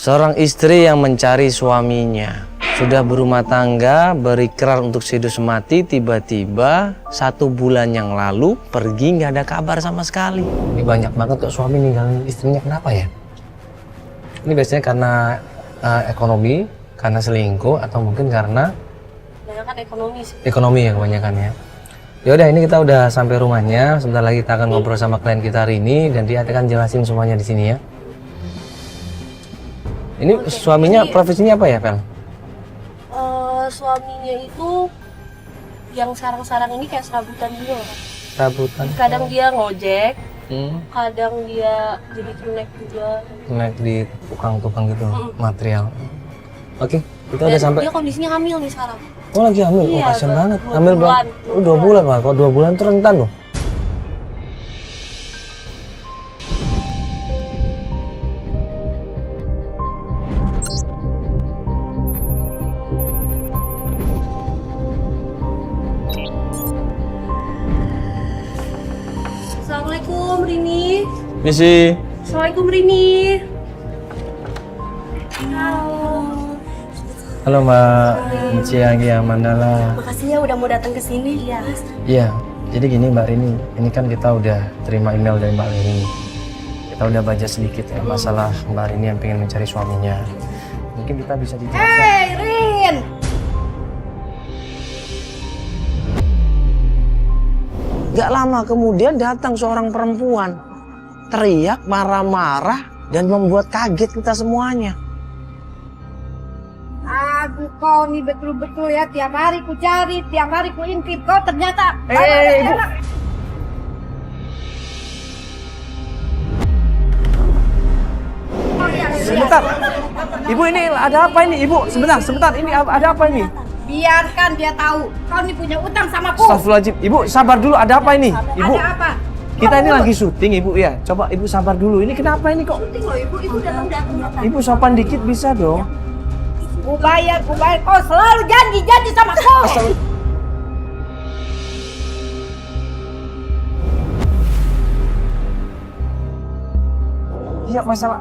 Seorang istri yang mencari suaminya, sudah berumah tangga, berikrar untuk sehidup semati, tiba-tiba 1 bulan yang lalu pergi nggak ada kabar sama sekali. Ini banyak banget kok suami ninggalin istrinya, kenapa ya? Ini biasanya karena ekonomi, karena selingkuh, atau mungkin karena kebanyakan ekonomi sih. Ekonomi ya kebanyakan ya. Yaudah, ini kita udah sampai rumahnya. Sebentar lagi kita akan ngobrol sama klien kita hari ini dan dia akan jelasin semuanya di sini ya. Ini suaminya profesinya apa ya, Pel? Suaminya itu yang sarang-sarang ini kayak serabutan juga. Serabutan. Kadang dia ngojek, kadang dia jadi kenek juga. Naik di tukang-tukang gitu, material. Oke, kita udah sampai. Dia kondisinya hamil nih sekarang. Oh, lagi hamil? Iya, Oh, kasian banget. 2 Hamil bulan. Oh, 2 bulan, Pak. Kalau 2 bulan tuh rentan loh. Assalamualaikum Rini. Misi. Assalamualaikum Rini. Halo. Halo Mbak, Ciangi Mandala. Makasih ya udah mau datang ke sini ya. Iya, jadi gini Mbak Rini, ini kan kita udah terima email dari Mbak Rini. Kita udah baca sedikit ya masalah Mbak Rini yang pengen mencari suaminya. Mungkin kita bisa dijelaskan. Hey Rin. Gak lama kemudian datang seorang perempuan, teriak, marah-marah, dan membuat kaget kita semuanya. Aduh kau nih betul-betul ya, tiap hari ku cari, tiap hari ku intip, kau ternyata Ibu. Sebentar, Ibu ini ada apa ini? Ibu, sebentar, ini ada apa ini? biarkan dia tahu kau nih punya utang sama ku. Astagfirullahaladzim, Ibu sabar dulu, ada apa ini? Ibu, Ada apa? kita ini lagi syuting Ibu ya, coba Ibu sabar dulu, ini kenapa ini kok? Ibu datang. Ibu sopan dikit bisa dong? Ku bayar, kau selalu janji sama ku. Iya masalah.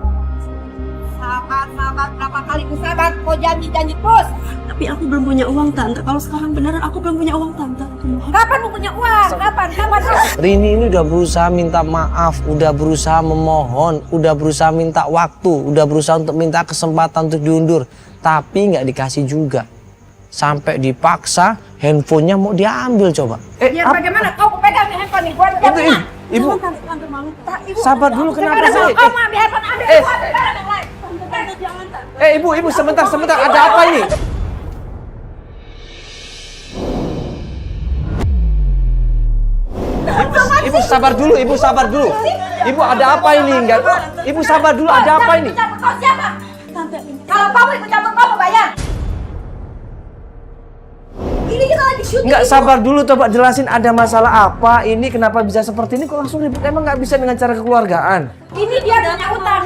Sabar, berapa kali ku sabar, kau janji terus. Tapi aku belum punya uang tante. Kalau sekarang beneran aku belum punya uang tante. Kapan lu punya uang? Kapan? Rini ini udah berusaha minta maaf, udah berusaha memohon, udah berusaha minta waktu, udah berusaha untuk minta kesempatan untuk diundur, tapi nggak dikasih juga. Sampai dipaksa handphonenya mau diambil coba. Ya bagaimana kau pegang nih handphone nih? Gua Ibu, Tante malu. sabar dulu kenapa sih? Kau mau ambil handphone, ambil yang lain. Tante jangan tante. Ibu, sebentar, ada apa ini? Ibu sabar dulu. Ibu ada apa ini? Enggak. Ibu sabar dulu, ada apa ini? Kau siapa? Tante Kalau kamu ikut campur kamu bayar. ini kita lagi syuting. Enggak, sabar dulu, coba jelasin ada masalah apa ini, kenapa bisa seperti ini, kok langsung ribut? Emang nggak bisa dengan cara kekeluargaan? Ini dia punya utang,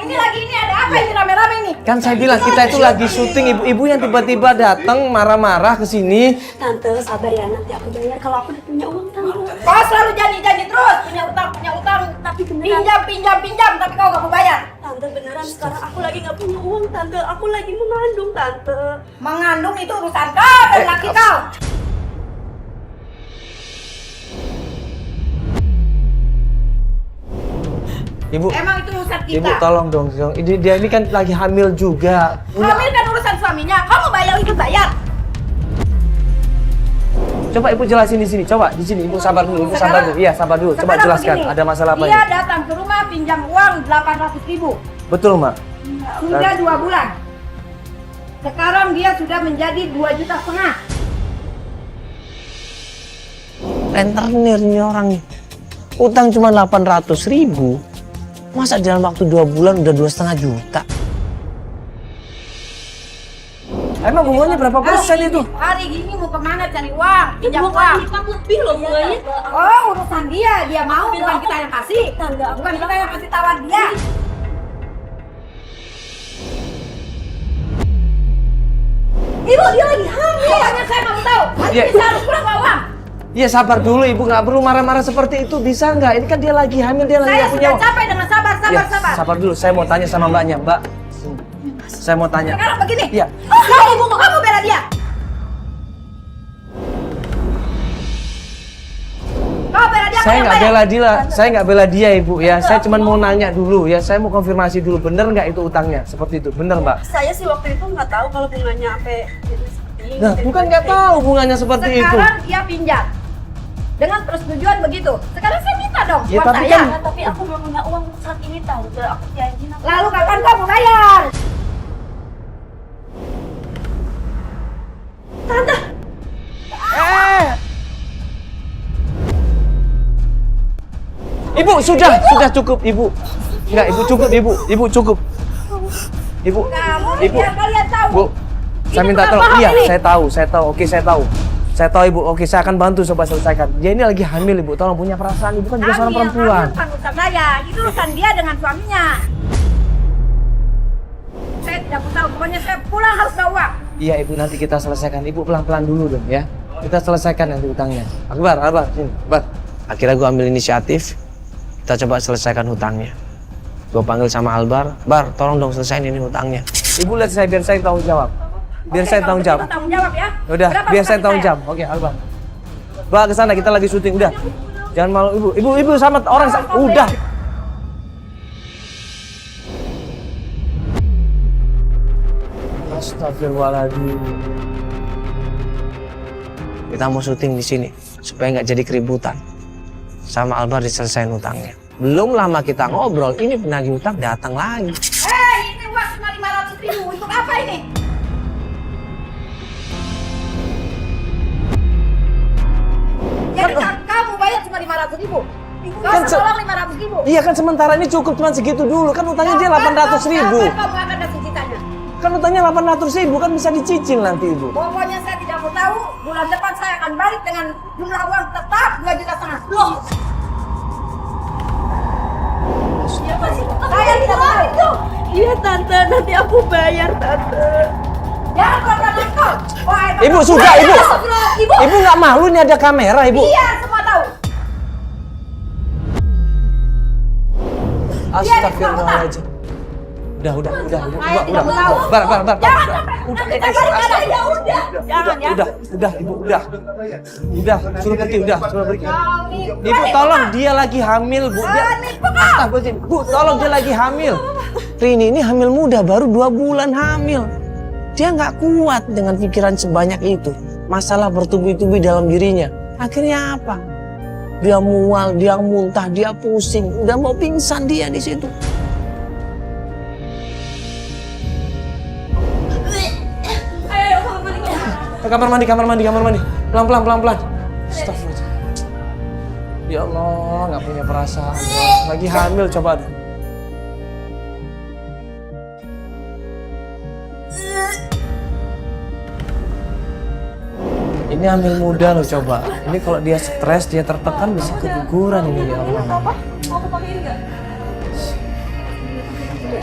Ini lagi ini ada apa ini rame-rame ini? Kan saya bilang kita itu lagi syuting, ibu yang tiba-tiba datang marah-marah ke sini. Tante sabar ya, nanti aku bayar kalau aku udah punya uang tante. Kau selalu janji terus, punya utang. Tapi beneran Pinjam, tapi kau gak mau bayar. tante beneran sekarang aku lagi nggak punya uang tante. Aku lagi mengandung tante. Mengandung itu urusan kau dan laki kau. Ibu, Emang itu urusan kita. ibu tolong dong. Dia ini kan lagi hamil juga. Hamil kan urusan suaminya. Kamu bayar ikut bayar. Coba ibu jelasin di sini. Coba di sini ibu sabar dulu. Iya sabar dulu. Coba Sekarang jelaskan. begini, Ada masalah apa Dia ini? datang ke rumah pinjam uang 800.000. Betul, Mak. Sudah 2 bulan. Sekarang dia sudah menjadi 2,5 juta. Rentenir nih orang nih. Utang cuma 800.000. Masa dalam waktu 2 bulan udah 2,5 juta? Emang bunganya berapa persen itu? Hari gini mau kemana cari uang? Pinjam Bukan uang. lipat lebih loh bunganya. Oh, urusan dia mau, bukan kita yang kasih. Bukan kita yang kasih tawar dia. Ibu dia lagi hamil. Pokoknya saya nggak mau tahu. Hari Iya. ini saya harus pulang bawa uang. Iya sabar dulu ibu, nggak perlu marah-marah seperti itu, bisa nggak? Ini kan dia lagi hamil, dia lagi Saya nggak punya. sudah capek dengan sabar. Ya, sabar dulu, saya mau tanya sama mbaknya, Mbak. saya mau tanya. Sekarang begini. Iya. Kalau ibu kamu bela dia. Kau bela dia. Saya nggak bela dia, saya nggak bela dia ibu ya. Saya cuma mau nanya dulu ya. Saya mau konfirmasi dulu, bener nggak itu utangnya? Seperti itu, bener mbak? Saya sih waktu itu nggak tahu kalau bunganya sampai ini. Nah, bukan nggak tahu bunganya seperti itu. Sekarang dia pinjam. Dengan persetujuan begitu. Sekarang saya minta dong Ya, uang tapi saya. kan- Nah, tapi aku belum punya uang saat ini tante. Aku janji nanti. Lalu kapan kamu bayar? Tante, Ibu sudah cukup ibu. Enggak ibu cukup ibu cukup. Ibu, Kamu ibu, biar kalian tahu. bu, saya Ini minta bukan tolong. paham Iya, ini. saya tahu. Oke, saya tahu. Saya tahu ibu. Oke, saya akan bantu coba selesaikan. Dia ini lagi hamil ibu. Tolong punya perasaan. Ibu kan juga seorang perempuan. Bukan urusan saya. Itu urusan dia dengan suaminya. Saya tidak mau tahu. Pokoknya saya pulang harus bawa uang. Iya ibu, nanti kita selesaikan. Ibu pelan-pelan dulu dong ya. Kita selesaikan nanti utangnya. Akbar, sini. Akbar. Akhirnya gue ambil inisiatif. Kita coba selesaikan hutangnya. Gue panggil sama Albar. Bar, tolong dong selesaiin ini hutangnya. Ibu lihat saya biar saya tanggung jawab. Biar Oke, saya kalau tanggung jawab. begitu tanggung jawab ya. Udah, Berapa biar saya utang tanggung jawab. Oke, Albar. Bawa ke sana, kita lagi syuting. Udah. Jangan malu ibu. Ibu sama orang. Udah. Astagfirullahaladzim. Kita mau syuting di sini supaya nggak jadi keributan. Sama Albar diselesain utangnya. Belum lama kita ngobrol, ini penagih utang datang lagi. Ini uang cuma 500.000. Untuk apa ini? Jadi kamu bayar cuma 500.000. Kan Kamu tolong 500.000. Iya kan sementara ini cukup cuma segitu dulu. Kan utangnya dia 800.000. Kapan kamu akan kasih cintanya? Kan utangnya 800.000 kan bisa dicicil nanti ibu. Pokoknya saya tidak mau tahu. Bulan depan saya akan balik dengan jumlah uang tetap 2,5 juta. Loh. siapa sih? Saya tidak mau itu. Iya tante, nanti aku bayar tante. Jangan keluar engkau. Ibu sudah ibu. Ibu. Ibu nggak malu ini ada kamera ibu. Iya, semua tahu. Astagfirullahaladzim. Udah. Saya tidak mau tahu. Bar. Jangan sampai. Nanti saya balik ada. Ya udah. Jangan ya. Udah ibu, udah. Suruh pergi. Ibu tolong dia lagi hamil bu. Astagfirullahaladzim. Bu tolong dia lagi hamil. Rini ini hamil muda baru 2 bulan hamil. Dia nggak kuat dengan pikiran sebanyak itu. Masalah bertubi-tubi dalam dirinya. Akhirnya apa? Dia mual, dia muntah, dia pusing. Udah mau pingsan dia di situ. Kamar mandi. Pelan. Astagfirullah. Ya Allah, nggak punya perasaan. Lagi hamil coba deh. Ini hamil muda loh coba. Ini kalau dia stres, dia tertekan bisa keguguran ini ya Allah. Mau aku pakein nggak?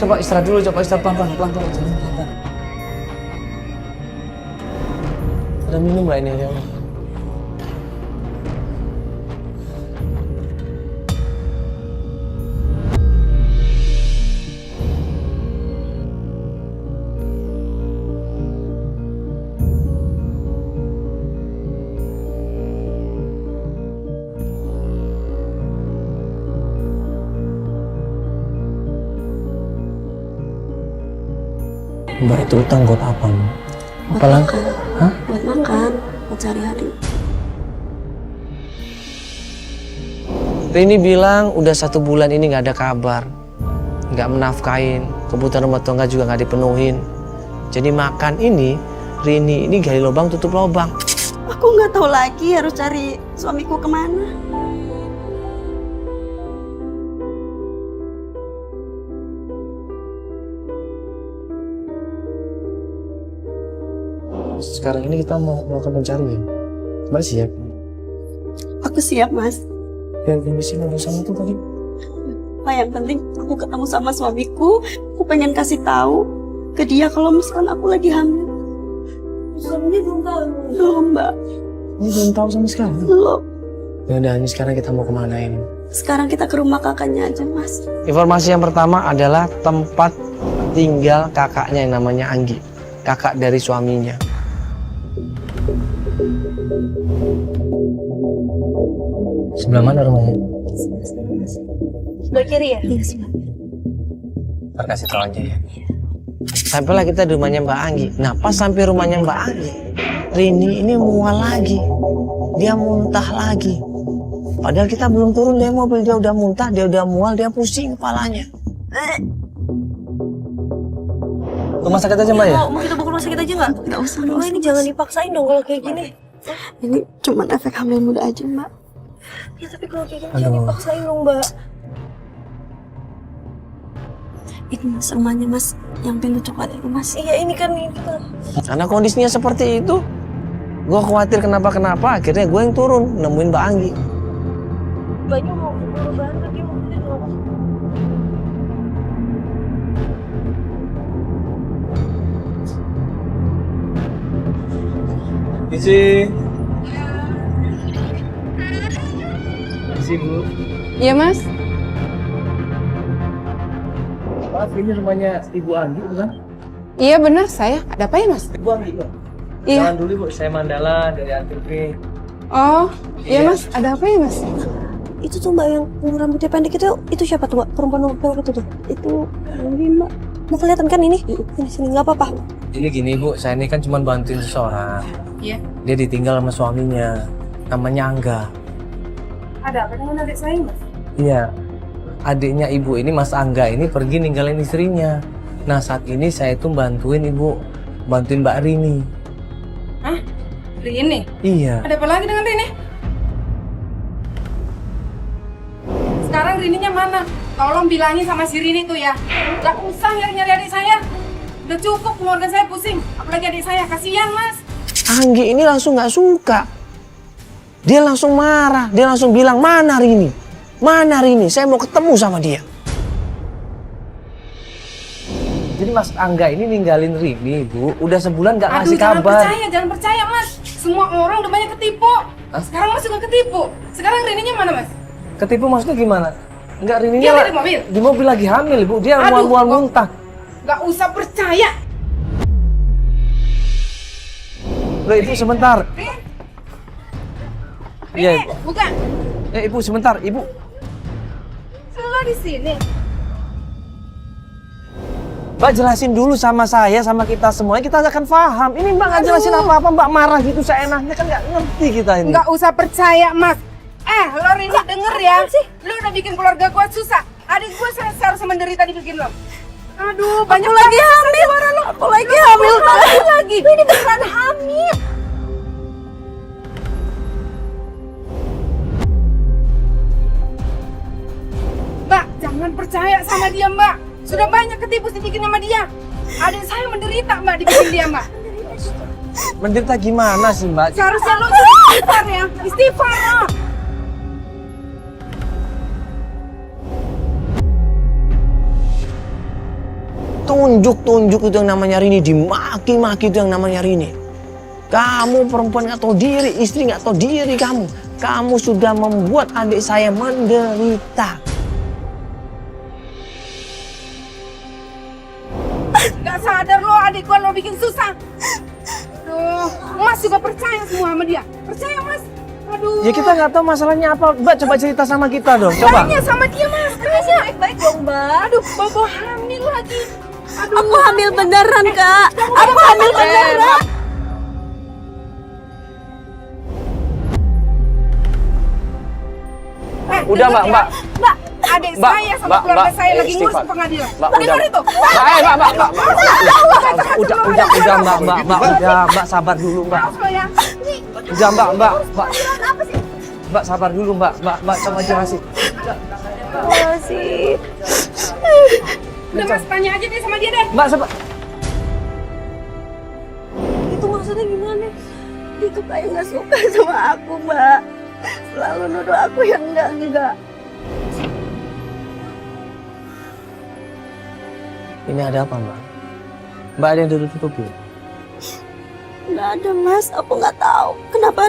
Coba istirahat dulu, pelan-pelan. Ada minum nggak ini ya Allah? Mbak itu utang buat apa? Apalah? Hah? Buat makan, buat sehari-hari. Rini bilang udah 1 bulan ini nggak ada kabar, nggak menafkain, kebutuhan rumah tangga juga nggak dipenuhin. Jadi makan ini, Rini ini gali lubang tutup lubang. Aku nggak tahu lagi harus cari suamiku kemana. Sekarang ini kita mau melakukan pencarian. Mbak siap? Aku siap, Mas. Yang di sini urusan itu tadi. Nah, yang penting aku ketemu sama suamiku. Aku pengen kasih tahu ke dia kalau misalkan aku lagi hamil. Suaminya belum tahu. Belum, Mbak. Ini belum tahu sama sekali. Belum. Ya udah, ini sekarang kita mau kemana ini? Sekarang kita ke rumah kakaknya aja, Mas. Informasi yang pertama adalah tempat tinggal kakaknya yang namanya Anggi, kakak dari suaminya. Sebelah mana rumahnya? Sebelah kiri ya? Iya, sih. Ntar kasih tau aja ya. Sampailah kita di rumahnya Mbak Anggi. Nah pas sampai rumahnya Mbak Anggi, Rini ini mual lagi. Dia muntah lagi. Padahal kita belum turun dari mobil, dia udah muntah, dia udah mual, dia pusing kepalanya. Rumah sakit aja Mbak ya? Mau kita bawa ke rumah sakit aja nggak? Nggak usah. Mbak, ini jangan dipaksain dong kalau kayak gini. Ini cuma efek hamil muda aja, Mbak. Ya tapi kalau kayak gini jangan dipaksain dong, Mbak. Ini Mas, rumahnya Mas yang pintu coklat itu Mas. Iya ini kan. Karena kondisinya seperti itu, gue khawatir kenapa-kenapa, akhirnya gue yang turun nemuin Mbak Anggi. Mbaknya mau buru banget, dia mau tidur. Isi Bu. Iya mas. Maaf, ini rumahnya Ibu Anggi bukan? Iya benar saya. Ada apa ya mas? Ibu Anggi Pak. Iya. Jangan dulu Bu, saya Mandala dari ATV. Oh iya Iya. mas. Ada apa ya mas? Itu tuh Mbak yang rambutnya pendek itu siapa tuh Mbak? Perempuan itu tuh. Itu Anggi, Mbak. Mau kelihatan kan ini? Sini nggak apa-apa. Jadi gini Bu, saya ini kan cuma bantuin seseorang. Iya. Dia ditinggal sama suaminya, namanya Angga. Ada apa dengan adik saya mas? Iya, adiknya Ibu ini Mas Angga ini pergi ninggalin istrinya. Nah saat ini saya tuh bantuin Ibu, bantuin Mbak Rini. Hah? Rini? Iya. Ada apa lagi dengan Rini? Sekarang Rininya mana? Tolong bilangin sama si Rini tuh ya. Gak usah nyari-nyari adik saya. Udah cukup keluarga saya pusing. Apalagi adik saya, kasihan mas. Anggi ini langsung nggak suka. Dia langsung marah, dia langsung bilang, mana Rini? Mana Rini? Saya mau ketemu sama dia. Jadi Mas Angga ini ninggalin Rini, Bu. Udah sebulan nggak ngasih kabar. Jangan percaya mas. Semua orang udah banyak ketipu. Hah? Sekarang mas juga ketipu. Sekarang Rininya mana mas? Ketipu maksudnya gimana? Enggak, Rininya Dia ada di mobil. di mobil lagi hamil, Bu. Dia Aduh, mual-mual kok- muntah. Gak usah percaya. Loh, Ibu sebentar. Iya, Ibu. Bukan. Ibu sebentar, Ibu. Lo di sini. Mbak jelasin dulu sama saya, sama kita semuanya, kita akan paham. Ini Mbak nggak jelasin apa-apa, Mbak marah gitu seenaknya, kan nggak ngerti kita ini. Nggak usah percaya, Mas. Lo Rini denger ya. Lo udah bikin keluarga gua susah. Adik gua seharusnya menderita dibikin lo. Aduh, banyak lagi hamil. Aku lagi hamil, Pak. Lagi. Ini beneran hamil. Mbak, jangan percaya sama dia, Mbak. Sudah banyak ketipu dibikin sama dia. Adik saya menderita, Mbak, dibikin dia, Mbak. Menderita gimana sih, Mbak? Seharusnya lo istighfar ya. Istighfar lo. Tunjuk itu yang namanya Rini, dimaki-maki itu yang namanya Rini. Kamu perempuan nggak tahu diri, istri nggak tahu diri kamu. Kamu sudah membuat adik saya menderita. Gak sadar lo adik gua lo bikin susah. Aduh, Mas juga percaya semua sama dia. Percaya Mas. Aduh. Ya kita nggak tahu masalahnya apa. Mbak coba cerita sama kita dong, coba. Tanya sama dia Mas. Tanya. Baik dong Mbak. Aduh, bobo hamil lagi. Aduh. Aku hamil beneran, Kak. Aku hamil beneran. Udah, Mbak, Mbak, adik Mbak, saya sama Mbak, keluarga Mbak, saya lagi ngurus istighfar. pengadilan. Mbak, Dengar udah. itu. Mbak, sabar dulu, Mbak. Lo ya. Udah, Mbak, sabar dulu, Mbak, coba jelasin. Masih. Udah Mas, tanya aja deh sama dia deh. Mbak, sabar. Itu maksudnya gimana? Dia tuh kayak nggak suka sama aku, Mbak. Selalu nuduh aku yang enggak. Ini ada apa, Mbak? Mbak ada yang ditutup-tutupi? Nggak ada, Mas. Aku nggak tahu kenapa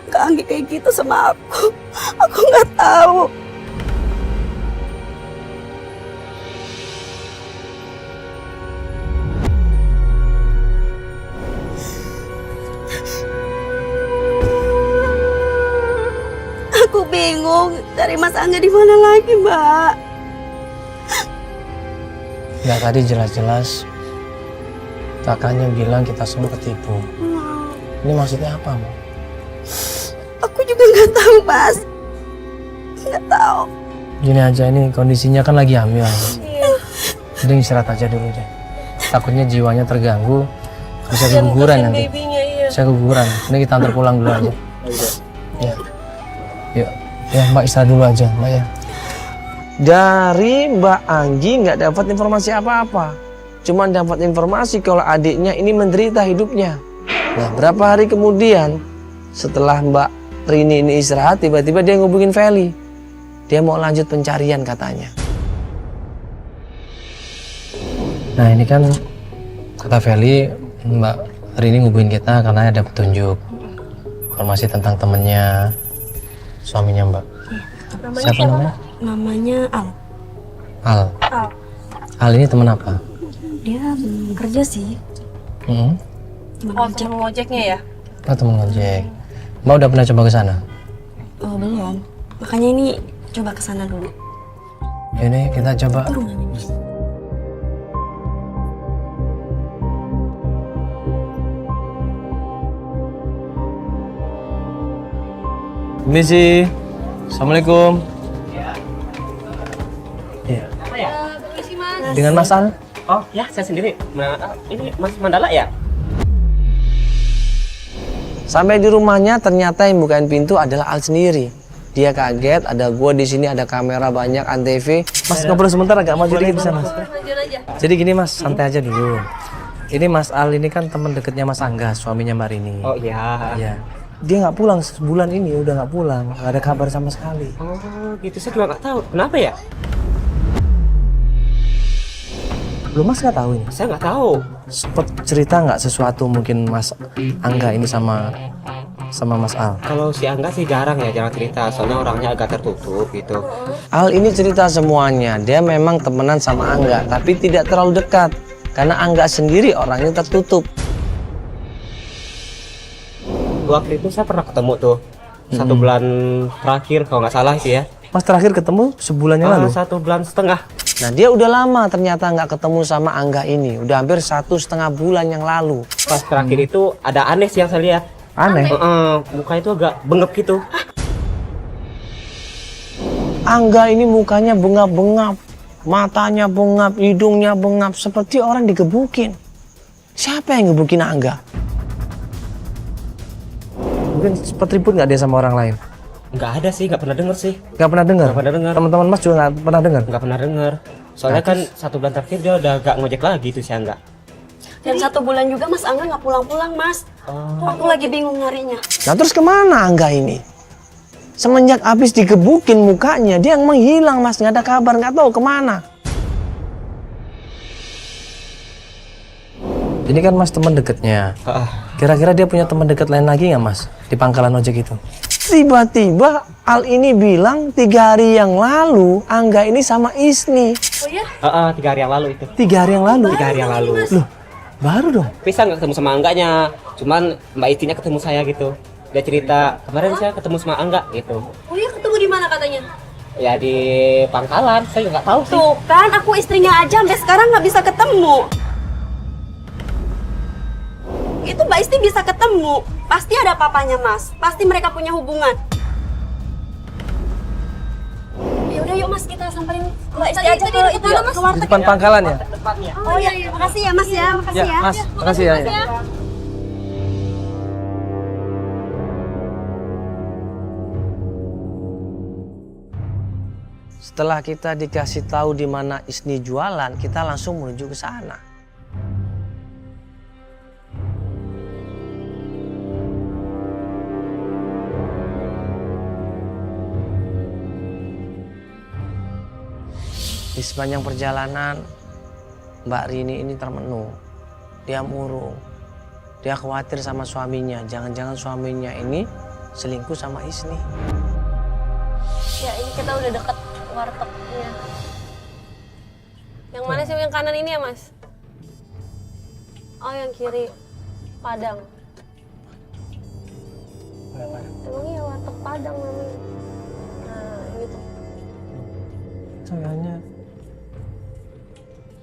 Kak Anggi kayak gitu sama aku. Aku nggak tahu. bingung cari Mas Angga di mana lagi, Mbak. Ya tadi jelas-jelas kakaknya bilang kita semua ketipu. Ini maksudnya apa, Bu? Aku juga nggak tahu, Mas. Nggak tahu. Gini aja, ini kondisinya kan lagi hamil. Jadi istirahat aja dulu deh. Takutnya jiwanya terganggu, bisa keguguran nanti. Bisa keguguran. Ini kita antar pulang dulu aja. Ya. Yuk. Ya, Mbak istirahat dulu aja, Mbak ya. Dari Mbak Anggi nggak dapat informasi apa-apa. Cuma dapat informasi kalau adiknya ini menderita hidupnya. Nah, berapa hari kemudian setelah Mbak Rini ini istirahat, tiba-tiba dia ngubungin Feli. Dia mau lanjut pencarian katanya. Nah, ini kan kata Feli, Mbak Rini ngubungin kita karena ada petunjuk informasi tentang temennya suaminya Mbak. Siapa namanya? Namanya Al. Al. Al ini teman apa? Dia kerja sih. Oh, temen ngojeknya ya? Oh, teman ngojek. Mbak udah pernah coba ke sana? Oh, belum. Makanya ini coba ke sana dulu. Ini kita coba. Misi. Assalamualaikum. Iya. Dengan Mas Al? Oh ya, saya sendiri. Ini Mas Mandala ya? Sampai di rumahnya ternyata yang bukain pintu adalah Al sendiri. Dia kaget, ada gua di sini, ada kamera banyak, antv. Mas ngobrol sebentar agak maju dikit bisa Mas. Jadi gini Mas, santai aja dulu. Ini Mas Al ini kan teman dekatnya Mas Angga, suaminya Mbak Rini. Oh iya. Iya. Dia nggak pulang sebulan ini, udah nggak pulang, nggak ada kabar sama sekali. Oh gitu, saya juga nggak tahu. Kenapa ya? Belum Mas nggak tahu ini? Saya nggak tahu. Sempet cerita nggak sesuatu mungkin Mas Angga ini sama Mas Al? Kalau si Angga sih jarang cerita, soalnya orangnya agak tertutup gitu. Al ini cerita semuanya, dia memang temenan sama Angga, tapi tidak terlalu dekat. Karena Angga sendiri orangnya tertutup. Waktu itu saya pernah ketemu tuh, 1 bulan terakhir kalau nggak salah itu ya. Mas terakhir ketemu sebulan yang lalu? 1,5 bulan. Nah dia udah lama ternyata nggak ketemu sama Angga ini, udah hampir 1,5 bulan yang lalu. Pas terakhir itu ada aneh sih yang saya lihat. Aneh? Muka itu agak bengep gitu. Angga ini mukanya bengap-bengap, matanya bengap, hidungnya bengap, seperti orang digebukin. Siapa yang gebukin Angga? Mungkin sempat ribut nggak dia sama orang lain? Nggak ada sih, nggak pernah denger sih. Nggak pernah dengar? Nggak pernah dengar. Teman-teman Mas juga nggak pernah dengar? Nggak pernah denger. Soalnya kan 1 bulan terakhir dia udah gak ngojek lagi tuh si Angga. Dan 1 bulan juga Mas Angga nggak pulang-pulang, Mas. Aku lagi bingung nyarinya. Nah terus kemana Angga ini? Semenjak habis digebukin mukanya, dia yang menghilang Mas, nggak ada kabar, nggak tahu kemana. Ini kan Mas teman dekatnya. Kira-kira dia punya teman dekat lain lagi nggak Mas di pangkalan ojek itu? Tiba-tiba Al ini bilang 3 hari yang lalu Angga ini sama Isni. Oh ya? 3 hari yang lalu itu. 3 hari yang lalu? 3 hari yang lalu. Loh, baru dong. Bisa nggak ketemu sama Angganya, cuman Mbak Istrinya ketemu saya gitu. Dia cerita, kemarin saya ketemu sama Angga gitu. Oh iya, ketemu di mana katanya? Ya di pangkalan, saya nggak tahu sih. Tuh kan, aku istrinya aja sampai sekarang nggak bisa ketemu. Itu Mbak Isti bisa ketemu. Pasti ada papanya, Mas. Pasti mereka punya hubungan. Ya udah yuk Mas, kita samperin Mbak Isti aja ke itu ya, ke Di warteg. depan pangkalan ya? Depannya. Oh iya, makasih ya Mas ya, makasih ya. Mas, makasih ya. Setelah kita dikasih tahu di mana Isni jualan, kita langsung menuju ke sana. Di sepanjang perjalanan, Mbak Rini ini termenung. Dia murung. Dia khawatir sama suaminya. Jangan-jangan suaminya ini selingkuh sama Isni. Ya ini kita udah deket wartegnya. Yang mana sih yang kanan ini ya Mas? Oh yang kiri, Padang. Emang iya warteg Padang namanya. itu kayaknya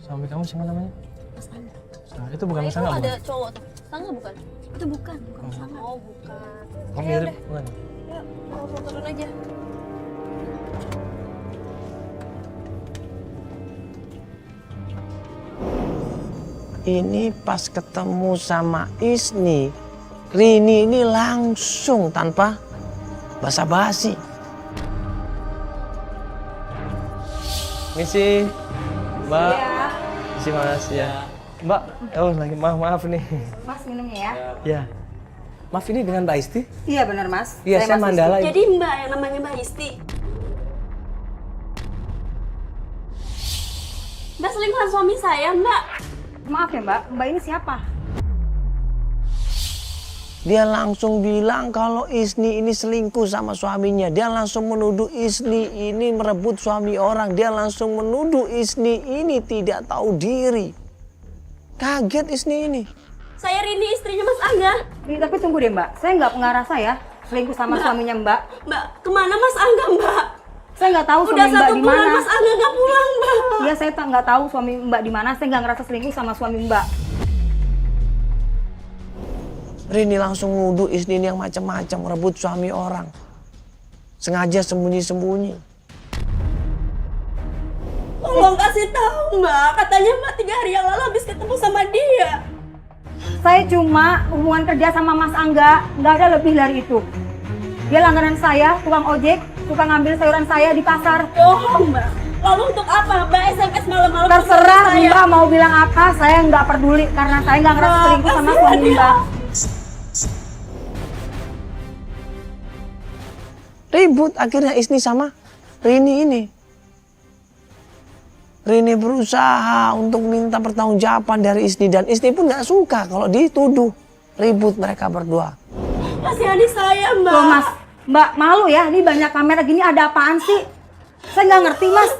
suami kamu siapa namanya? Mas Angga. Nah, itu bukan Mas Itu Angga, ada bukan? cowok tuh. Angga bukan? Itu bukan sama. Oh, bukan. Oh, Ya mirip, udah. bukan? Yuk, langsung turun aja. Ini pas ketemu sama Isni, Rini ini langsung tanpa basa-basi. Misi, Mbak. Misi Mas ya. Mbak, oh lagi maaf nih. Mas minumnya ya? Ya. Maaf ini dengan Mbak Isti? Iya benar Mas. Iya, saya Mas Mandala. Jadi Mbak yang namanya Mbak Isti. Mbak selingkuhan suami saya, Mbak. Maaf ya Mbak, Mbak ini siapa? Dia langsung bilang kalau Isni ini selingkuh sama suaminya. Dia langsung menuduh Isni ini merebut suami orang. Dia langsung menuduh Isni ini tidak tahu diri. Kaget Isni ini. Saya Rini, istrinya Mas Angga. Tapi tunggu deh Mbak, saya nggak ngerasa ya selingkuh sama suaminya Mbak. Mbak, kemana Mas Angga, Mbak? Saya nggak tahu Udah suami Mbak 1 di bulan mana. Mas Angga nggak pulang, Mbak. Iya saya nggak tahu suami Mbak di mana. Saya nggak ngerasa selingkuh sama suami Mbak. Rini langsung nuduh Isni ini yang macam-macam merebut suami orang. Sengaja sembunyi-sembunyi. Tolong kasih tahu, Mbak. Katanya Mbak 3 hari yang lalu habis ketemu sama dia. Saya cuma hubungan kerja sama Mas Angga, nggak ada lebih dari itu. Dia langganan saya, tukang ojek, suka ngambil sayuran saya di pasar. Bohong, Mbak. Lalu untuk apa Mbak SMS malam-malam? Terserah sama saya? Mbak mau bilang apa, saya nggak peduli karena saya nggak ngerasa selingkuh sama kasihan suami dia. Mbak. Ribut akhirnya Isni sama Rini ini. Rini berusaha untuk minta pertanggungjawaban dari Isni dan Isni pun nggak suka kalau dituduh. Ribut mereka berdua. Kasihani saya, Mbak. Loh Mas, Mbak malu ya, ini banyak kamera gini ada apaan sih? Saya nggak ngerti Mas.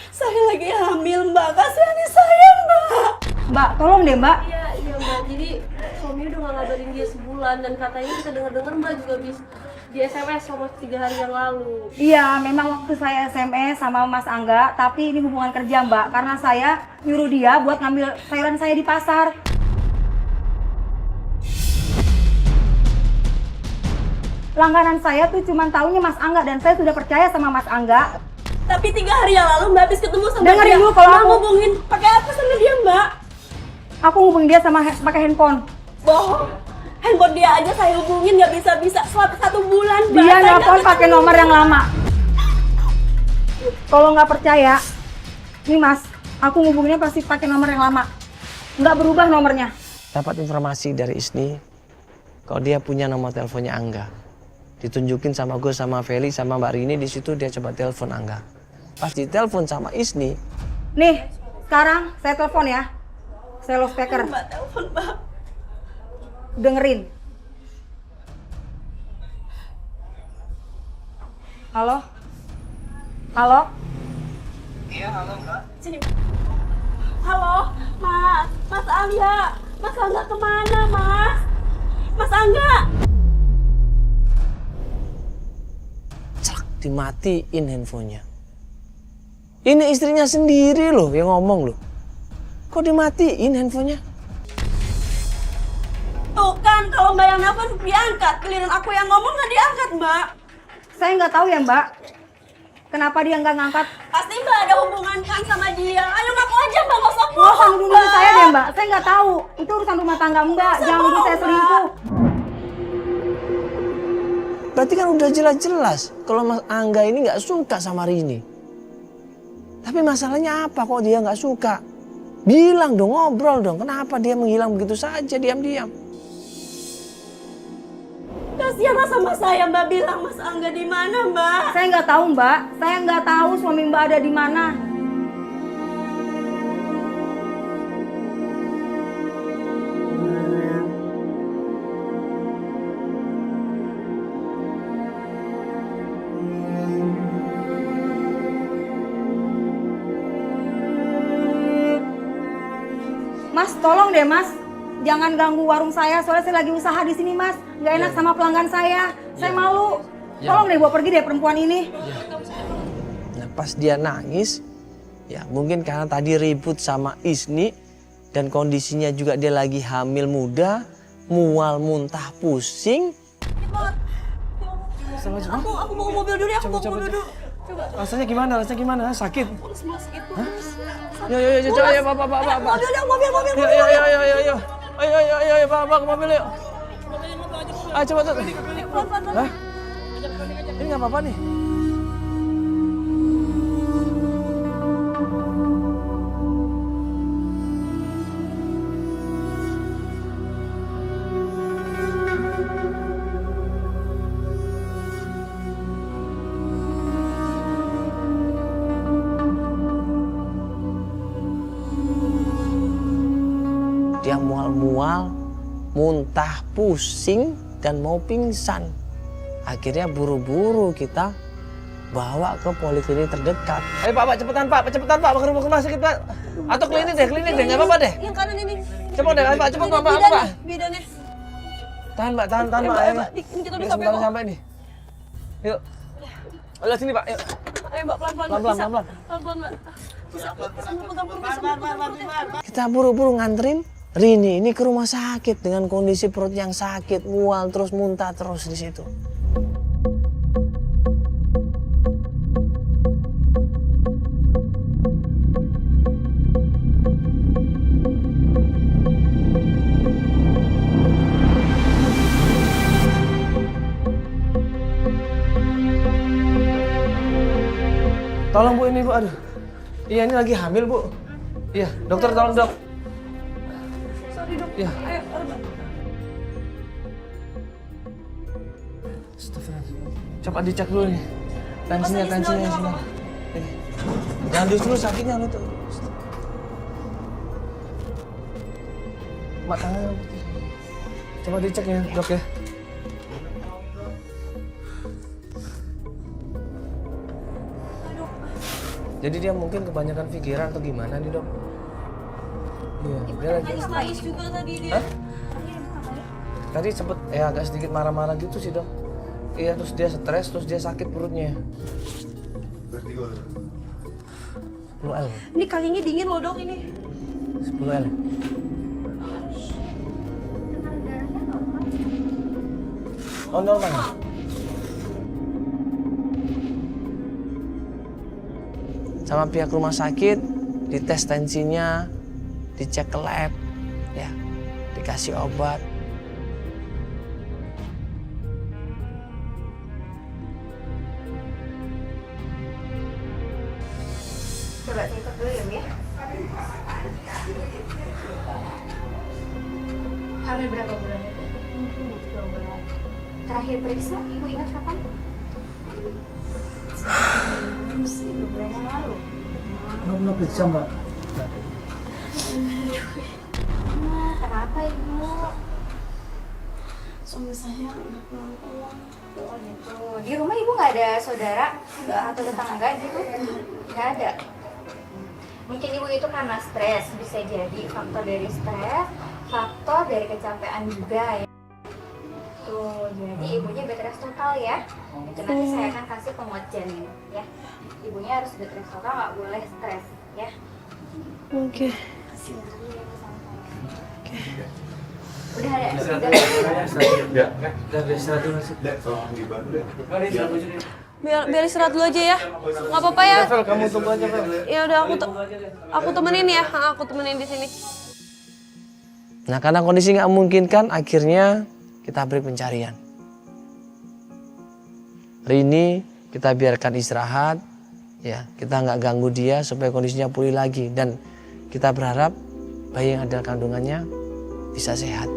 Saya lagi hamil, Mbak. Kasihani saya, Mbak. Mbak, tolong deh Mbak. Iya Mbak, jadi suami udah gak ngabarin dia sebulan dan katanya kita dengar-dengar Mbak juga bisa di SMS sama 3 hari yang lalu. Iya, memang waktu saya SMS sama Mas Angga, tapi ini hubungan kerja Mbak, karena saya nyuruh dia buat ngambil sayuran saya di pasar. Langganan saya tuh cuma taunya Mas Angga dan saya sudah percaya sama Mas Angga. Tapi 3 hari yang lalu Mbak habis ketemu sama Dengerin dia. dulu kalau Mbak aku- ngubungin pakai apa sama dia, Mbak? Aku hubungin dia sama pakai handphone. Bohong. Handphone dia aja saya hubungin nggak bisa-bisa selama 1 bulan, Mbak. Dia Saya nelpon nggak pakai ketemu. nomor yang lama. Kalau nggak percaya, nih Mas, aku ngubunginnya pasti pakai nomor yang lama. Nggak berubah nomornya. Dapat informasi dari Isni kalau dia punya nomor teleponnya Angga. Ditunjukin sama gue sama Feli sama Mbak Rini, di situ dia coba telepon Angga. Pas ditelepon sama Isni, Nih, sekarang saya telepon ya. Saya low speaker. Mbak telepon, Mbak. Dengerin. Halo? Halo? Sini. Halo, Mas. Mas Angga. Mas Angga kemana, Mas? Mas Angga. celak dimatiin handphonenya. Ini istrinya sendiri loh yang ngomong loh. Kok dimatiin handphonenya? Tuh kan, kalau Mbak yang nelfon diangkat. Giliran aku yang ngomong nggak diangkat, Mbak. Saya nggak tahu ya Mbak. Kenapa dia nggak ngangkat? Pasti Mbak ada hubungan kan sama dia. Ayo ngaku aja, Mbak. Nggak usah Nggak bohong, usah nuduh saya deh Mbak. Saya nggak tahu. Itu urusan rumah tangga Mbak. Jangan nuduh saya selingkuh. Berarti kan udah jelas-jelas kalau Mas Angga ini nggak suka sama Rini. Tapi masalahnya apa kok dia nggak suka? Bilang dong, ngobrol dong. Kenapa dia menghilang begitu saja diam-diam? Kasihanlah sama saya, Mbak. Bilang Mas Angga di mana, Mbak? Saya nggak tahu Mbak. Saya nggak tahu suami Mbak ada di mana. Mas, tolong deh Mas. Jangan ganggu warung saya, soalnya saya lagi usaha di sini Mas. Nggak enak sama pelanggan saya. Saya malu. Tolong deh bawa pergi deh perempuan ini. pas dia nangis, ya mungkin karena tadi ribut sama Isni dan kondisinya juga dia lagi hamil muda, mual, muntah, pusing. Aku mau mobil dulu ya, aku mau mobil dulu. Rasanya gimana? Sakit? Sakit banget. Yo, coba ya, Pak. Mobil. Yo. Ayo, Pak, ke mobil yuk. Ayo, coba tuh. Hah? Ini nggak apa-apa nih. Dia mual-mual, muntah, pusing, dan mau pingsan. Akhirnya buru-buru kita bawa ke poliklinik terdekat. Ayo Pak, cepetan Pak, ke rumah sakit Pak. Atau klinik deh, nggak apa-apa deh. Yang kanan ini. Cepet deh Pak, cepet Pak. Bidannya. Tahan Pak. Ayo, Mbak. Kita udah sampai kok. Sampai nih. Yuk. Ayo sini Pak, yuk. Ayo Mbak, pelan-pelan. Pelan-pelan. Pelan-pelan Mbak. Bisa pegang. Kita buru-buru nganterin Rini ini ke rumah sakit dengan kondisi perut yang sakit, mual terus, muntah terus di situ. Tolong Bu ini Bu, aduh. Iya ini lagi hamil Bu. Iya, dokter tolong dok. Sorry dok. Iya. Ayo, Mbak. Astagfirullah. Coba dicek dulu nih. Tensinya Pasang sini. apa-apa. Ini. Jangan dulu sakitnya lu tuh. Mak tangannya putih. Coba dicek ya dok ya. Jadi dia mungkin kebanyakan pikiran atau gimana nih dok? Iya, dia lagi. Nangis juga tadi dia. Hah? Tadi sempet agak sedikit marah-marah gitu sih dok. Iya, terus dia stres, terus dia sakit perutnya. 10L. Ini kakinya dingin loh dok ini. 10L. Oh normal. Sama pihak rumah sakit, dites tensinya, dicek ke lab, ya, dikasih obat. Coba tutup dulu ya. Hamil berapa bulan itu? 2 bulan. Terakhir periksa, ibu ingat kapan? 2 bulan yang lalu. Belum periksa mbak. Kenapa ibu? Suami saya udah pulang. Oh gitu. Di rumah ibu nggak ada saudara atau tetangga gitu? Nggak ada. Mungkin ibu itu karena stres, bisa jadi faktor dari stres, faktor dari kecapean juga ya. Tuh, jadi ibunya bed rest total ya. Itu nanti saya akan kasih penguat janin ya. Ibunya harus bed rest total, nggak boleh stres ya. Oke. Udah ada. Biar istirahat dulu aja ya. Nggak apa-apa ya. Vel, kamu tunggu aja Vel. Ya udah aku temenin ya. Aku temenin di sini. Nah karena kondisi nggak memungkinkan, akhirnya kita beri pencarian. Rini kita biarkan istirahat, ya kita nggak ganggu dia supaya kondisinya pulih lagi, dan kita berharap bayi yang ada kandungannya bisa sehat.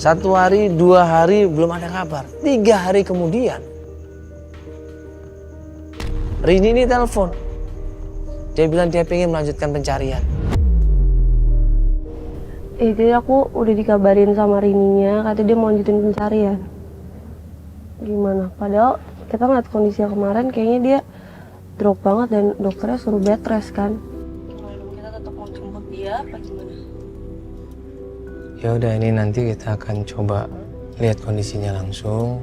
1 hari, 2 hari belum ada kabar. 3 hari kemudian Rini ini telepon. Dia bilang dia pengen melanjutkan pencarian. Jadi aku udah dikabarin sama Rininya, katanya dia mau lanjutin pencarian. Gimana? Padahal kita ngeliat kondisi yang kemarin kayaknya dia drop banget dan dokternya suruh bed rest kan. Gimana dong, kita tetap mau jemput dia apa gimana? Ya udah, ini nanti kita akan coba lihat kondisinya langsung.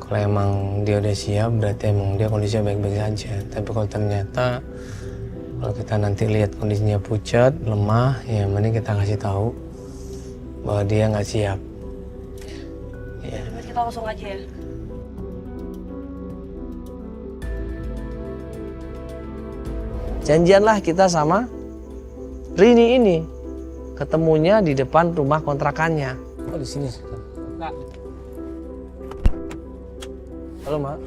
Kalau emang dia udah siap berarti emang dia kondisinya baik-baik saja. Tapi kalau ternyata kalau kita nanti lihat kondisinya pucat, lemah, ya mending kita kasih tahu bahwa dia nggak siap. Ya. Berarti kita langsung aja ya. Janjianlah kita sama Rini ini. Ketemunya di depan rumah kontrakannya. Oh, di sini. Halo, Mak.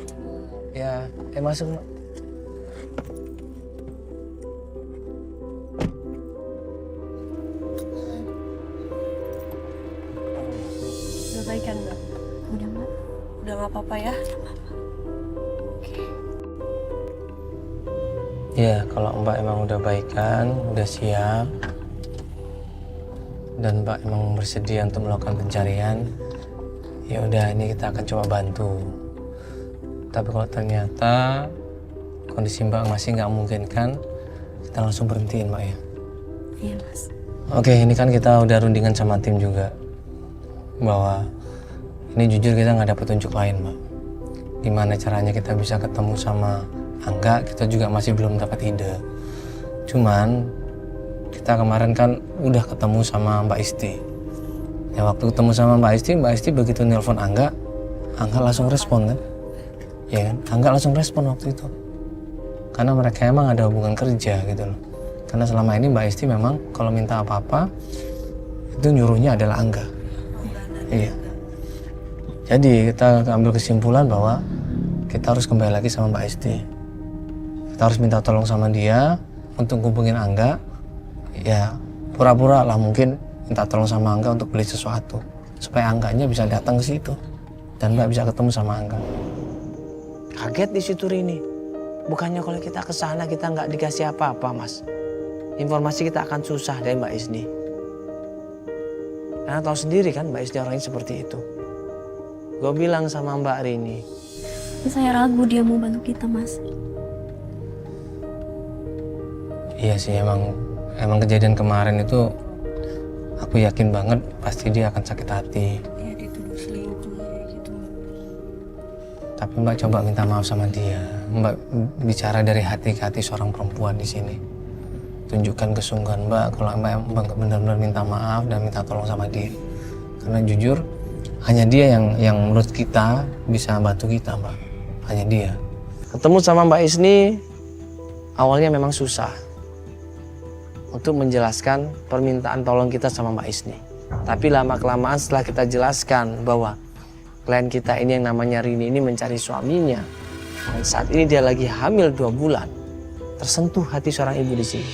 Ya, masuk, Mak. Udah baik kan, Mbak? Udah, Mbak. Udah nggak apa-apa ya? Ya, kalau Mbak emang udah baikan, udah siap, dan Mbak emang bersedia untuk melakukan pencarian, ya udah, ini kita akan coba bantu. Tapi kalau ternyata kondisi Mbak masih nggak memungkinkan, kita langsung berhentiin, Mbak ya. Iya, Mas. Oke, ini kan kita udah rundingan sama tim juga bahwa ini jujur kita nggak dapat petunjuk lain, Mbak. Gimana caranya kita bisa ketemu sama Angga, kita juga masih belum dapat ide. Cuman kita kemarin kan udah ketemu sama Mbak Isti. Ya waktu ketemu sama Mbak Isti begitu nelpon Angga langsung respon kan? Ya kan? Angga langsung respon waktu itu. Karena mereka emang ada hubungan kerja gitu loh. Karena selama ini Mbak Isti memang kalau minta apa-apa itu nyuruhnya adalah Angga. Iya. Jadi kita ambil kesimpulan bahwa kita harus kembali lagi sama Mbak Isti. Kita harus minta tolong sama dia untuk hubungin Angga. Ya pura-pura lah mungkin minta tolong sama Angga untuk beli sesuatu supaya Angganya bisa datang ke situ dan Mbak bisa ketemu sama Angga. Kaget di situ Rini. Bukannya kalau kita ke sana kita nggak dikasih apa-apa, Mas. Informasi kita akan susah dari Mbak Isni. Karena tahu sendiri kan Mbak Isni orangnya seperti itu. Gue bilang sama Mbak Rini, Saya ragu dia mau bantu kita, Mas. iya sih emang kejadian kemarin itu aku yakin banget pasti dia akan sakit hati. Dia dituduh selingkuh gitu. Tapi Mbak coba minta maaf sama dia. Mbak bicara dari hati ke hati seorang perempuan di sini. Tunjukkan kesungguhan Mbak kalau Mbak benar-benar minta maaf dan minta tolong sama dia. Karena jujur hanya dia yang menurut kita bisa bantu kita, Mbak. Hanya dia. Ketemu sama Mbak Isni awalnya memang susah untuk menjelaskan permintaan tolong kita sama Mbak Isni. Tapi lama-kelamaan setelah kita jelaskan bahwa klien kita ini yang namanya Rini ini mencari suaminya. Dan saat ini dia lagi hamil 2 bulan. Tersentuh hati seorang ibu di sini.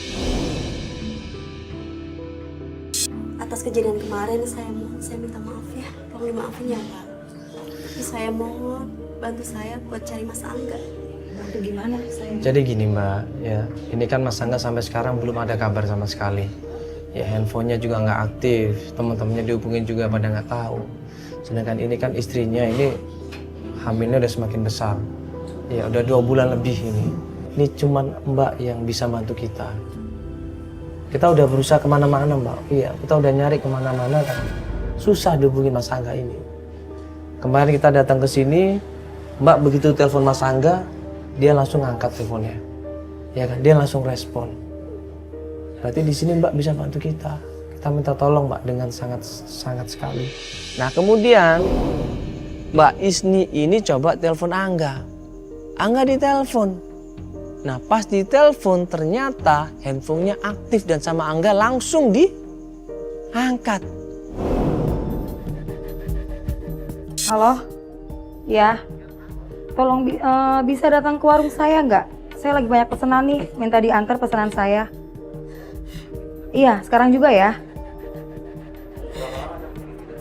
Atas kejadian kemarin saya minta maaf ya. Tolong dimaafin ya, Pak. Tapi saya mohon bantu saya buat cari Mas Angga. Bantu gimana saya? Jadi gini Mbak, ya ini kan Mas Angga sampai sekarang belum ada kabar sama sekali. Ya handphonenya juga nggak aktif, teman-temannya dihubungin juga pada nggak tahu. Sedangkan ini kan istrinya ini hamilnya udah semakin besar. Ya udah 2 bulan lebih ini. Ini cuman Mbak yang bisa bantu kita. Kita udah berusaha kemana-mana Mbak. Iya, kita udah nyari kemana-mana kan. Susah dihubungin Mas Angga ini. Kemarin kita datang ke sini, Mbak begitu telepon Mas Angga, dia langsung angkat teleponnya. Ya kan, dia langsung respon. Berarti di sini Mbak bisa bantu kita. Kita minta tolong Mbak dengan sangat sekali. Nah kemudian Mbak Isni ini coba telepon Angga. Angga ditelepon. Nah pas ditelepon ternyata handphonenya aktif dan sama Angga langsung diangkat. Halo? Ya. Tolong bisa datang ke warung saya nggak? Saya lagi banyak pesanan nih, minta diantar pesanan saya. Iya, sekarang juga ya.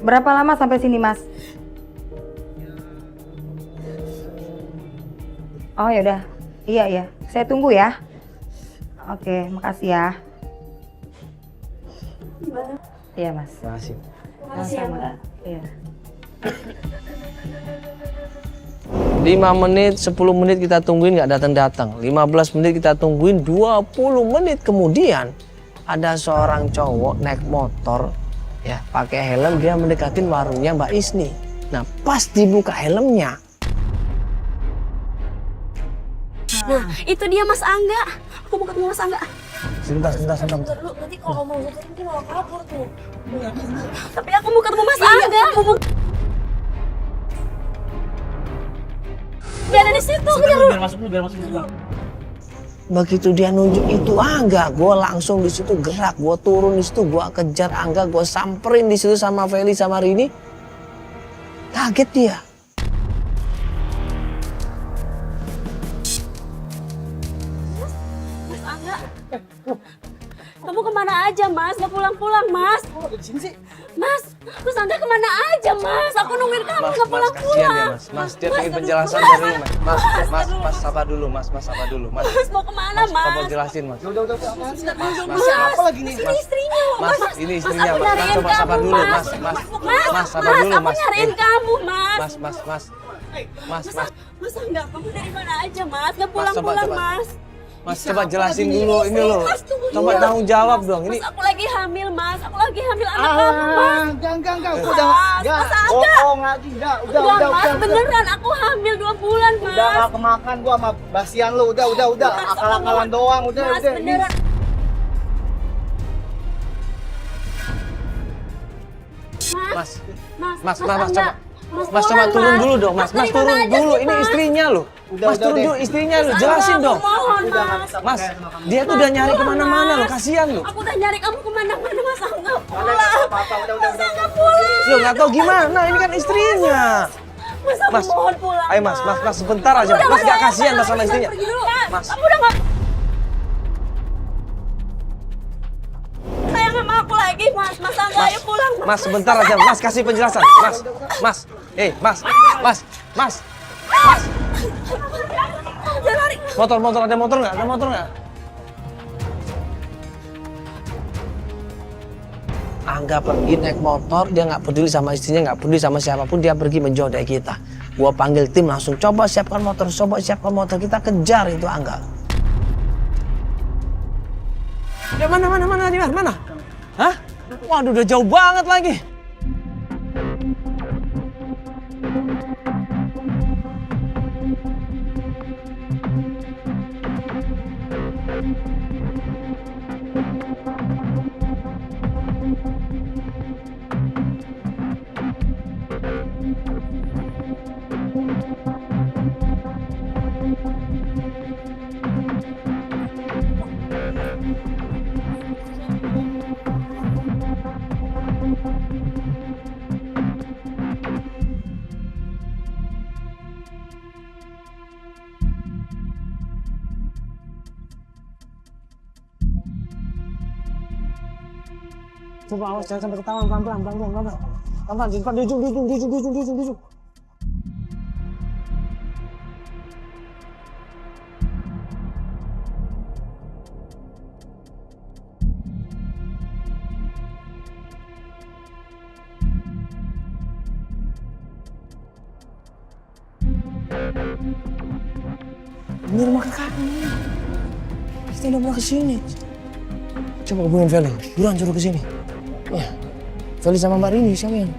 Berapa lama sampai sini, Mas? Oh ya udah. Iya. Saya tunggu ya. Oke, makasih ya. Iya, Mas. Terima kasih. Sama-sama. Iya. 5 menit, 10 menit kita tungguin nggak datang-datang. 15 menit kita tungguin, 20 menit kemudian ada seorang cowok naik motor ya, pakai helm, dia mendekatin warungnya Mbak Isni. Nah, pas dibuka helmnya. Nah, itu dia Mas Angga. Aku mau ketemu Mas Angga. Sebentar. Dulu, nanti kalau mau nguturin dia malah kabur tuh. Tapi aku mau ketemu Mas Angga. Dia ada di situ. Biar masuk dulu. Begitu dia nunjuk itu Angga, gue langsung di situ gerak, gue turun di situ, gue kejar Angga, gue samperin di situ sama Feli sama Rini. Kaget dia. Mas Angga. Kamu kemana aja, Mas? Gak pulang-pulang, Mas. Di sini sih. Mas Angga kemana aja, Mas? Aku nungguin kamu gak Kasihan pulang-pulang. ya, Mas, dia pengen penjelasan dari lu, Mas, sabar dulu, Mas, Mas mau kemana, Mas? Coba jelasin, Mas. Udah, Mas, apa lagi nih? Istrinya, Mas, ini istrinya, aku Mas. nyariin Coba sabar kamu, dulu, Mas. Mas, sabar dulu, Aku Mas. nyariin kamu, Mas. Mas. Mas Angga, kamu dari mana aja, Mas? Gak pulang-pulang, Mas. Mas, coba jelasin dulu, ini loh. Coba tanggung jawab dong, ini. Mas, aku lagi hamil, Mas. Aku lagi hamil anak kamu, Mas. Enggak, Mas Angga. bohong lagi, enggak, Udah, Mas, beneran aku hamil 2 bulan, Mas. Udah nggak kemakan gua sama basian lu, udah, akal-akalan doang, udah. Mas, beneran. Mas, coba. Mas, coba turun dulu dong, Mas. Mas, turun dulu, ini istrinya loh. Mas, turun dulu, istrinya loh. Jelasin dong. Mohon, Mas, dia tuh udah nyari kemana-mana loh, kasihan loh. Aku udah nyari kamu kemana-mana, Mas Angga pulang. Mas Angga pulang. Loh, nggak tahu gimana, ini kan istrinya. Mas, aku mohon pulang. Ayo Mas, sebentar aja. Mas nggak kasihan Mas sama istrinya. Mas. Kamu udah nggak sayang sama aku lagi, Mas. Mas Angga, ayo pulang. Mas, sebentar aja. Mas, kasih penjelasan. Mas. Jangan lari. Motor, ada motor nggak? Ada motor nggak? Angga pergi naik motor, dia nggak peduli sama istrinya, nggak peduli sama siapapun, dia pergi menjauh dari kita. Gua panggil tim langsung, coba siapkan motor, kita kejar itu Angga. Ya mana? Hah? Waduh, udah jauh banget lagi. Coba awas, jangan sampai ketahuan, pelan-pelan. Pelan-pelan, di depan, di ujung. Ini rumah kakak ini. Kita udah pernah kesini. Coba hubungin Feli, buruan suruh kesini. Ya, Feli sama Mbak Rini, siapa yang?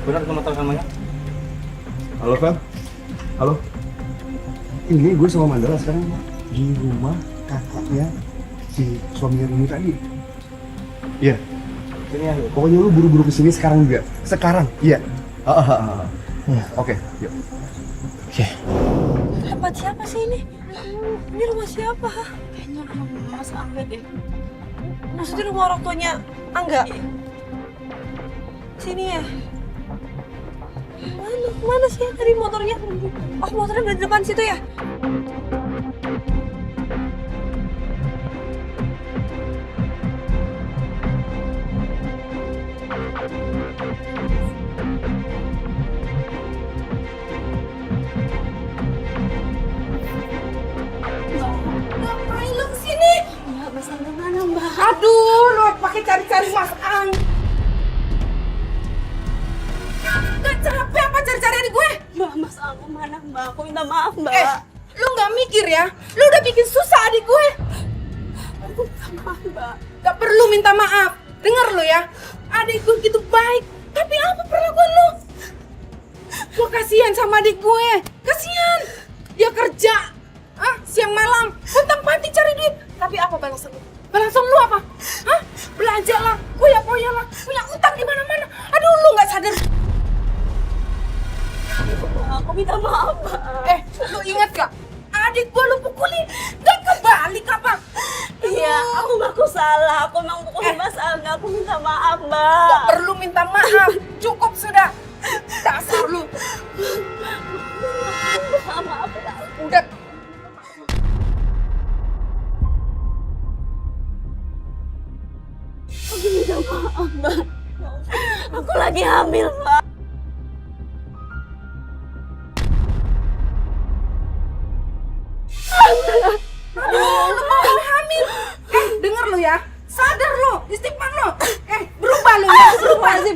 Benar kamu tahu namanya? Halo, Fel. Halo. Ini gue sama Mandala sekarang di rumah kakaknya si suaminya Rini tadi. Iya. Sini ya. Pokoknya lu buru-buru kesini sekarang juga. Sekarang, iya. Oke, yuk. Oke. Tempat siapa sih ini? Ini rumah siapa? Kayaknya rumah Mas Angga deh. Maksudnya rumah orang tuanya Angga? Sini ya? Mana sih ya tadi motornya? Oh, motornya berada di depan situ ya? pakai cari-cari Mas Ang. Gak capek apa cari-cari adik gue? Mbak, Mas aku mana Mbak? Aku minta maaf Mbak. Lu nggak mikir ya? Lu udah bikin susah adik gue. Aku minta maaf Mbak. Gak perlu minta maaf. Dengar lu ya, adik gue gitu baik. Tapi apa perlakuan lu? Gue kasihan sama adik gue. Kasihan. Dia kerja. Siang malam. Pontang panting cari duit. Tapi apa balasan lu? Balasan lu apa? Belanja lah. Koya-koya lah. Punya utang di mana-mana. Aduh, lu nggak sadar. Aku minta maaf Mbak. Lu ingat gak? Adik gue lu pukulin. Gak kebalik apa? Iya, aku ngaku salah. Aku emang pukulin Mas Angga. Aku minta maaf Mbak. Gak perlu minta maaf. Cukup sudah. Dasar lu. Maaf ya. Udah. Aku minta maaf Mbak. Aku lagi hamil Mbak. Aduh, lu mau hamil. Denger lu ya. Sadar lu, istighfar lu. Berubah lu ya, berubah sih.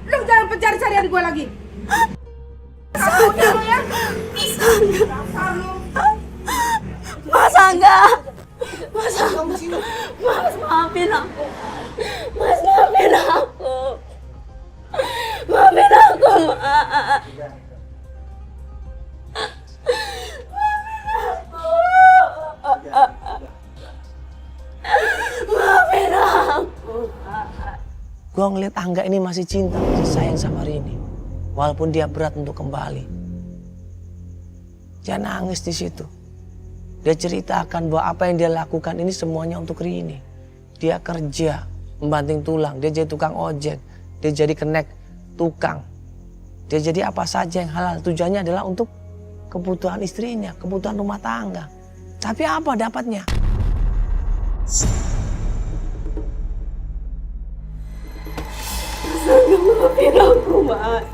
Lu jangan pencari-cari adik gue lagi. Udah lu ya. Dasar lu. Mas Angga. Mas Angga. Mas maafin aku. Mas maafin aku. Maafin aku, Mas. Maafin aku. Gue ngeliat Angga ini masih cinta, masih sayang sama Rini. Walaupun dia berat untuk kembali. Dia nangis di situ. Dia ceritakan bahwa apa yang dia lakukan ini semuanya untuk Rini. Dia kerja, membanting tulang, dia jadi tukang ojek, dia jadi kenek tukang. Dia jadi apa saja yang halal, tujuannya adalah untuk kebutuhan istrinya, kebutuhan rumah tangga. Tapi apa dapatnya? Maafin aku, Mas.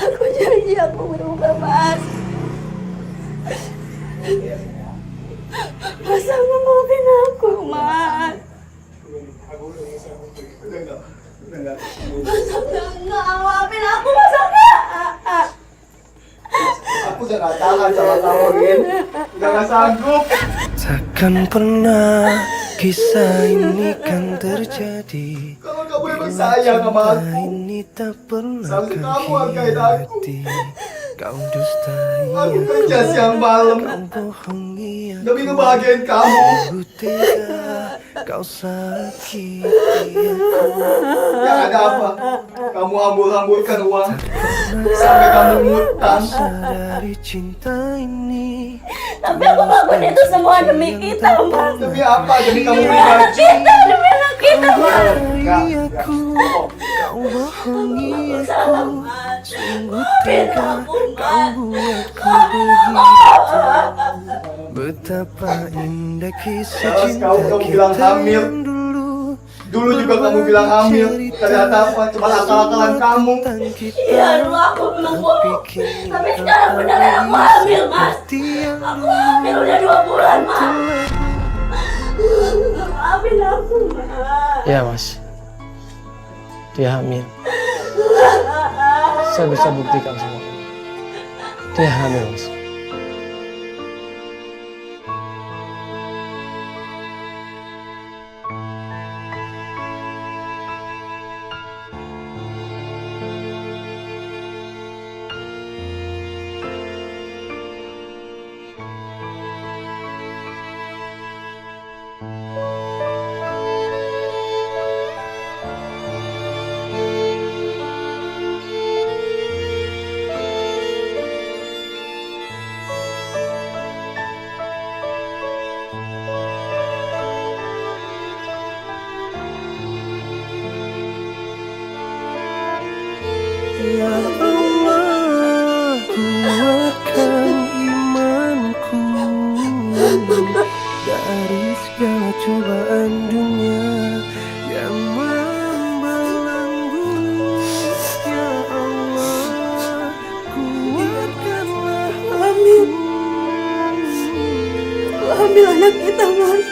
Aku janji aku berubah, Mas. Mas, aku maafin aku, Mas. Mas, enggak, maafin aku, Mas, enggak. Aku udah gak tahan sama kamu, Rin. Udah gak sanggup. Takkan pernah kisah ini kan terjadi. Kalau kamu emang sayang sama aku, Ini tak pernah selalu kau kamu hargain aku. hianati. Kau dustai Aku kerja siang malam kau bohongi aku. demi ngebahagiain kamu. Ku tega kau sakiti aku. Yang ada apa? Kamu hambur-hamburkan uang sampai kamu ngutang. Sadari cinta ini. Tapi aku ngelakuin itu semua demi kita, Mas. Demi apa? Demi kamu Demi anak pribadi. kita, demi anak kita, Mas. Bohongi aku, kau bohongi aku. Sungguh tega kau buatku begitu. Betapa indah kisah Kalau cinta kamu bilang kita hamil, yang dulu. dulu juga kamu bilang hamil. Ternyata apa? Cuma akal-akalan kamu. Iya, dulu aku memang bohong. Tapi sekarang beneran aku hamil, Mas. Aku hamil udah 2 bulan, Mas. Maafin aku, Mas. Ya Mas, dia hamil. Saya bisa buktikan semua. Dia hamil Mas. Ya Allah, kuatkan imanku dari segala cobaan dunia yang membelenggu. Ya Allah, kuatkanlah Aku hamil anak kita, Mas.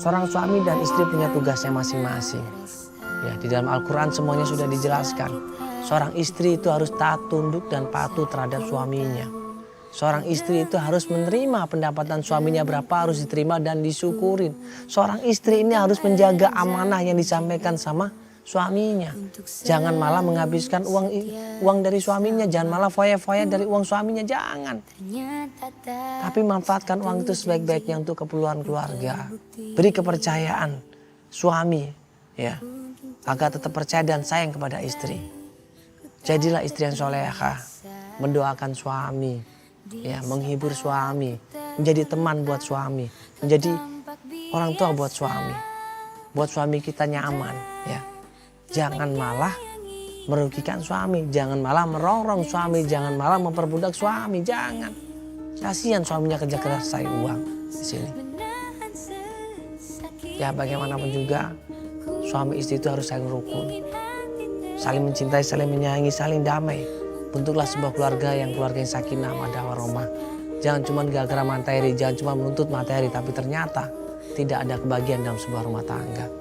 Seorang suami dan istri punya tugasnya masing-masing. Ya, di dalam Al-Quran semuanya sudah dijelaskan. Seorang istri itu harus taat tunduk dan patuh terhadap suaminya. Seorang istri itu harus menerima pendapatan suaminya berapa harus diterima dan disyukurin. Seorang istri ini harus menjaga amanah yang disampaikan sama suaminya. Jangan malah menghabiskan uang dari suaminya. Jangan malah foya-foya dari uang suaminya. Jangan. Tapi manfaatkan uang itu sebaik-baiknya untuk keperluan keluarga. Beri kepercayaan suami, ya, agar tetap percaya dan sayang kepada istri. Jadilah istri yang solehah, mendoakan suami, ya, menghibur suami, menjadi teman buat suami, menjadi orang tua buat suami kita nyaman, ya. Jangan malah merugikan suami, jangan malah merongrong suami, jangan malah memperbudak suami, jangan. Kasihan suaminya kerja keras cari uang di sini. Ya, bagaimanapun juga suami istri itu harus saling rukun, saling mencintai, saling menyayangi, saling damai. Bentuklah sebuah keluarga yang sakinah, mawaddah warahmah. Jangan cuma gara-gara materi, jangan cuma menuntut materi, tapi ternyata tidak ada kebahagiaan dalam sebuah rumah tangga.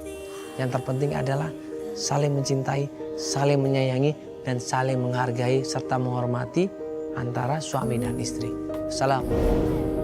Yang terpenting adalah saling mencintai, saling menyayangi, dan saling menghargai serta menghormati antara suami dan istri. Assalamualaikum.